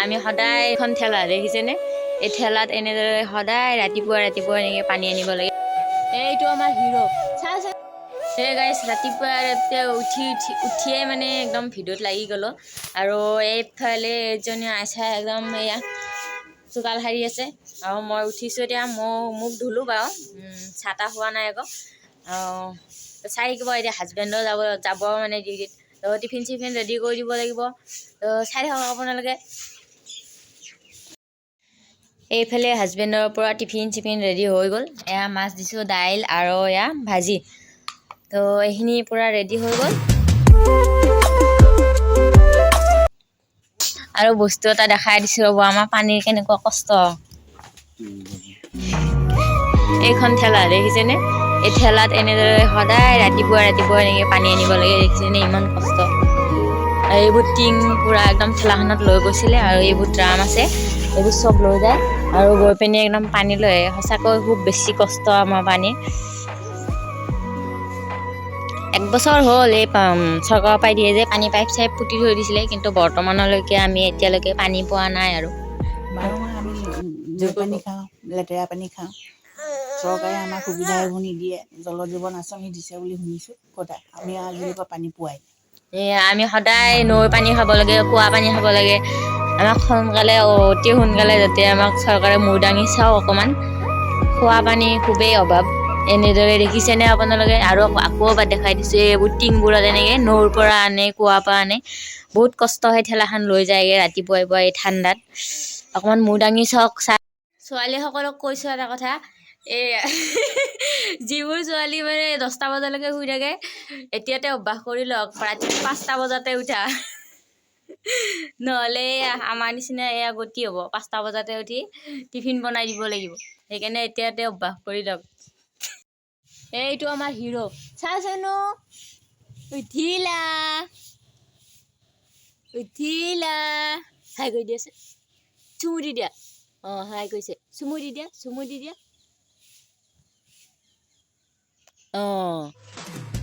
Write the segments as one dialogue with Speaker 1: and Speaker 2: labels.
Speaker 1: আমি সদায় এখন ঠেলা দেখিছেনে এই ঠেলাত এনেদৰে সদায় ৰাতিপুৱা এনেকৈ পানী আনিব লাগে এইটো আমাৰ হিৰো সেই গাইছ ৰাতিপুৱা উঠিয়ে মানে একদম ভিডিঅ'ত লাগি গ'লো আৰু এইফালে এজনী আইছা একদম এয়া চোতাল সাৰি আছে আৰু মই উঠিছোঁ এতিয়া মোক ধুলোঁ বাৰু চাহ তাহ হোৱা নাই আকৌ চাই থাকিব এতিয়া হাজবেণ্ডো যাব মানে ডিউটিত টিফিন চিফিন ৰেডি কৰি দিব লাগিব চাই থাকক আপোনালোকে এইফালে হাজবেণ্ডৰ পৰা টিফিন চিফিন ৰেডি হৈ গ'ল এয়া মাছ দিছোঁ দাইল আৰু এয়া ভাজি তো এইখিনি পূৰা ৰেডি হৈ গ'ল আৰু বস্তু এটা দেখাই দিছোঁ ৰ'ব আমাৰ পানীৰ কেনেকুৱা কষ্ট এইখন ঠেলা দেখিছেনে এই ঠেলাত এনেদৰে সদায় ৰাতিপুৱা এনেকৈ পানী আনিব লাগে দেখিছেনে ইমান কষ্ট আৰু এইবোৰ টিং পূৰা একদম ঠেলাখনত লৈ গৈছিলে আৰু এইবোৰ ড্ৰাম আছে এইবোৰ চব লৈ যায় আৰু গৈ পিনি একদম পানী লৈ সঁচাকৈ খুব বেছি কষ্ট আমাৰ পানী 1 বছৰ হ'ল এই চৰকাৰৰ পৰাই দিয়ে যে পানী পাইপ চাইপ পুতি থৈ দিছিলে কিন্তু বৰ্তমানলৈকে আমি এতিয়ালৈকে পানী পোৱা নাই আৰু
Speaker 2: আমি পানী খাওঁ লেতেৰা পানী খাওঁ চৰকাৰে আমাক সুবিধা এইবোৰ নিদিয়ে জল জীৱন আঁচনি দিছে বুলি শুনিছোঁ সদায় আমি আজিলৈকে পানী পোৱাই
Speaker 1: আমি সদায় নৈৰ পানী খাব লাগে কুঁৱা পানী খাব লাগে আমাক অতি সোনকালে যাতে আমাক চৰকাৰে মূৰ দাঙি চাওঁ অকণমান খোৱা পানী খুবেই অভাৱ এনেদৰে দেখিছেনে আপোনালোকে আৰু আকৌ এবাৰ দেখাই দিছোঁ এইবোৰ টিংবোৰত এনেকৈ নৈৰ পৰা আনে কুঁৱাৰ পৰা আনে বহুত কষ্ট হয় ঠেলাখন লৈ যায়গৈ ৰাতিপুৱাই এই ঠাণ্ডাত অকণমান মূৰ দাঙি চাওক ছোৱালীসকলক কৈছোঁ এটা কথা এই যিবোৰ ছোৱালী মানে 10টা বজালৈকে শুই থাকে এতিয়াতে অভ্যাস কৰি লওক ৰাতি 5টা বজাতে উঠা নহ'লে আমাৰ নিচিনা এয়া গতি হ'ব 5টা বজাতে উঠি টিফিন বনাই দিব লাগিব সেইকাৰণে এতিয়াতে অভ্যাস কৰি লওক এইটো আমাৰ হিৰো চাচোনো উঠিলা হাই কৰি দিয়াছে চুমু দি দিয়া হাই কৈছে চুমু দি দিয়া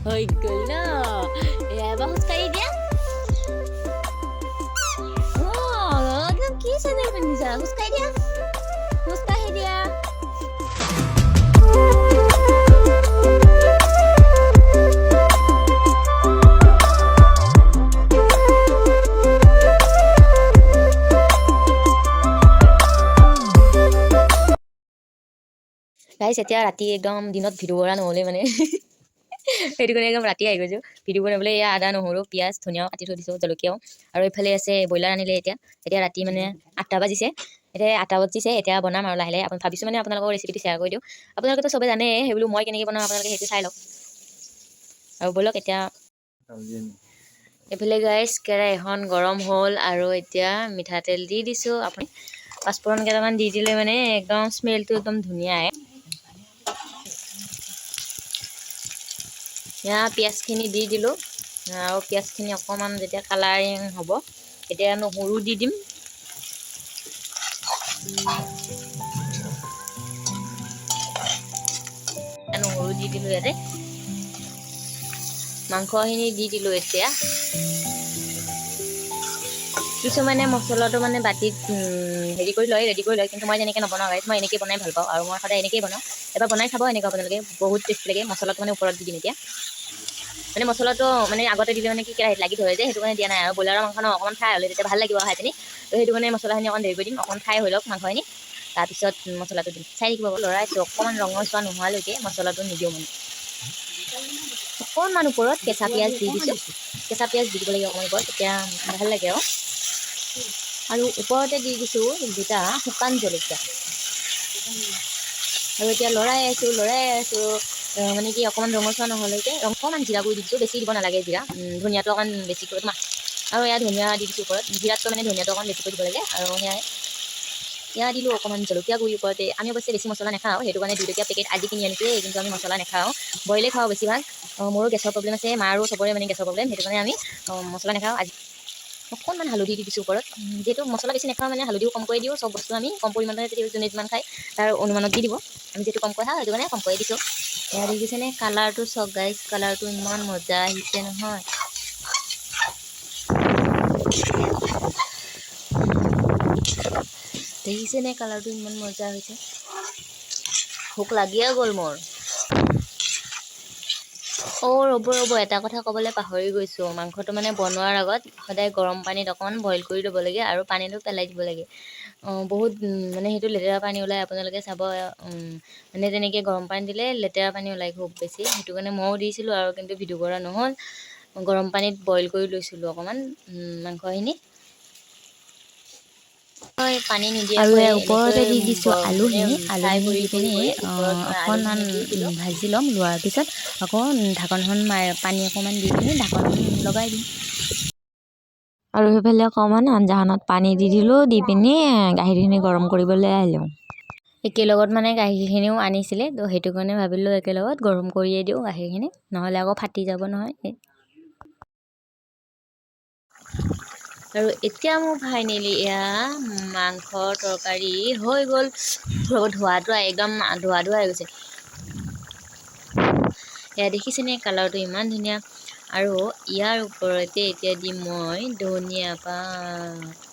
Speaker 1: হৈ গ'ল ন এবাৰ খোজকাঢ়ি দিয়া একদম কি চেনেল পিন্ধিছা খোজকাঢ়ি দিয়া গাইছ এতিয়া ৰাতি একদম দিনত ভিডিঅ' কৰা নহ'লে মানে সেইটো কাৰণে একদম ৰাতি আহি গৈছোঁ ভিডিঅ' বনাবলৈ এয়া আদা নহৰু পিঁয়াজ ধনিয়াও কাটি থৈ দিছোঁ জলকীয়াও আৰু এইফালে আছে ব্ৰইলাৰ আনিলে এতিয়া ৰাতি মানে 8টা বাজিছে এতিয়া বনাম আৰু লাহে লাহে ভাবিছোঁ মানে আপোনালোকৰ ৰেচিপিটো শ্বেয়াৰ কৰি দিওঁ আপোনালোকেতো চবে জানে সেই বোলো মই কেনেকৈ বনাওঁ আপোনালোকে সেইটো চাই লওক আৰু ব'লক এতিয়া এইফালে গাইছ কেৰাহী এখন গৰম হ'ল আৰু এতিয়া মিঠাতেল দি দিছোঁ আপুনি পাঁচফোৰণ কেইটামান দি দিলে মানে একদম স্মেলটো একদম ধুনীয়া আহে এয়া পিঁয়াজখিনি দি দিলোঁ আৰু পিঁয়াজখিনি অকণমান যেতিয়া কালাৰিং হ'ব এতিয়া নহৰু দি দিম নহৰু দি দিলোঁ ইয়াতে মাংসখিনি দি দিলোঁ এতিয়া কিছুমানে মছলাটো মানে বাতিত ৰেডি কৰি লয় কিন্তু মই তেনেকৈ নবনাওঁ মই এনেকৈ বনাই ভাল পাওঁ আৰু মই সদায় এনেকৈয়ে বনাওঁ এবাৰ বনাই খাব এনেকৈ আপোনালোকে বহুত টেষ্টি লাগে মছলাটো মানে ওপৰত দি দিম এতিয়া মানে মছলাটো মানে আগতে দিলে মানে কি কেৰাহীত লাগি ধৰে যে সেইটো কাৰণে দিয়া নাই আৰু ব্ৰইলাৰৰ মাংস অকণমান ফ্ৰাই হ'লে তেতিয়া ভাল লাগিব খাই পিনি তো সেইটো কাৰণে মছলাখিনি অকণমান দেৰি কৰি দিম অকণমান ফ্ৰাই হৈ লওক মাংসখিনি তাৰপিছত মছলাটো দিম চাই থাকিব লৰাইছোঁ অকণমান ৰঙচুৱা নোহোৱালৈকে মছলাটো নিদিওঁ মানে অকণমান ওপৰত কেঁচা পিঁয়াজ দি দিছোঁ কেঁচা পিঁয়াজ দি দিব লাগে অকণমান ওপৰত তেতিয়া ভাল লাগে আৰু ওপৰতে দি দিছোঁ 2টা শুকান জলকীয়া আৰু এতিয়া লৰাই আছোঁ মানে কি অকণমান ৰঙচুৱা নহ'লৈকে অকণমান জিৰা গুড়ি দি দিছোঁ বেছি দিব নালাগে জিৰা ধনিয়াটো অকণমান বেছি কৰি আৰু এয়া ধনিয়া দি দিছোঁ ওপৰত জিৰাটো মানে ধনিয়াটো অকণমান বেছিকৈ দিব লাগে আৰু এয়া দিলোঁ অকণমান জলকীয়া গুড়ি ওপৰতে আমি অৱশ্যে বেছি মছলা নাখাওঁ সেইটো কাৰণে 2 টকীয়া পেকেট আজি কিনি আনিছোঁ কিন্তু আমি মছলা নাখাওঁ বইলে খাওঁ বেছিভাগ মোৰো গেছৰ প্ৰব্লেম আছে মাৰো চবৰে মানে গেছৰ প্ৰব্লেম সেইটো কাৰণে আমি মছলা নাখাওঁ আজি অকণমান হালধি দি দিছোঁ ওপৰত যিহেতু মছলা বেছি নাখাওঁ মানে হালধিও কমকৈ দিওঁ চব বস্তু আমি কম পৰিমাণে যোনে যিমান খায় তাৰ অনুমানত দি দিব আমি যিহেতু কমকৈ খাওঁ সেইটো কাৰণে কমকৈ দিছোঁ এয়া দেখিছেনে কালাৰটো চাওক গাইছ কালাৰটো ইমান মজা আহিছে নহয় দেখিছেনে কালাৰটো ইমান মজা হৈছে। ভোক লাগিয়ে গ'ল মোৰ। ৰ'ব এটা কথা ক'বলৈ পাহৰি গৈছোঁ। মাংসটো মানে বনোৱাৰ আগত সদায় গৰম পানীত অকণমান বইল কৰি ল'ব লাগে আৰু পানীটো পেলাই দিব লাগে। বহুত মানে সেইটো লেতেৰা পানী ওলাই, আপোনালোকে চাব। মানে তেনেকৈ গৰম পানী দিলে লেতেৰা পানী ওলাই খুব বেছি। সেইটো কাৰণে ময়ো দিছিলোঁ আৰু, কিন্তু ভিডিঅ' কৰা নহ'ল। গৰম পানীত বইল কৰি লৈছিলোঁ অকণমান মাংসখিনি। পানী
Speaker 3: আৰু
Speaker 1: নিদিয়াকৈ
Speaker 3: ইয়াৰ
Speaker 1: এনেকৈ
Speaker 3: ওপৰতে দি দিছোঁ
Speaker 1: মানে
Speaker 3: আলুখিনি।
Speaker 1: ফ্ৰাই
Speaker 3: আলুখিনি
Speaker 1: কৰি
Speaker 3: দি
Speaker 1: কৰি
Speaker 3: পিনি
Speaker 1: কৰি ওপৰত মই
Speaker 3: অকণমান
Speaker 1: আলুখিনি দি দিলোঁ।
Speaker 3: ভাজি ল'ম। লোৱাৰ পিছত আকৌ ঢাকনখন পানী অকণমান দি পিনি ঢাকনখন লগাই দিম। আৰু সেইফালে অকণমান আঞ্জাখনত পানী দি দিলোঁ, দি পিনি গাখীৰখিনি গৰম কৰিবলৈ আহিলোঁ।
Speaker 1: একেলগত মানে গাখীৰখিনিও আনিছিলে, তো সেইটো কাৰণে ভাবিলোঁ একেলগত গৰম কৰিয়ে দিওঁ গাখীৰখিনি, নহ'লে আকৌ ফাটি যাব নহয়। আৰু এতিয়া মোৰ ফাইনেলি এয়া মাংসৰ তৰকাৰী হৈ গ'ল। ধোৱাটো একদম ধোৱা হৈ গৈছে। এয়া দেখিছেনে কালাৰটো ইমান ধুনীয়া। আৰু ইয়াৰ ওপৰতে এতিয়া দিম মই ধনিয়া পাত।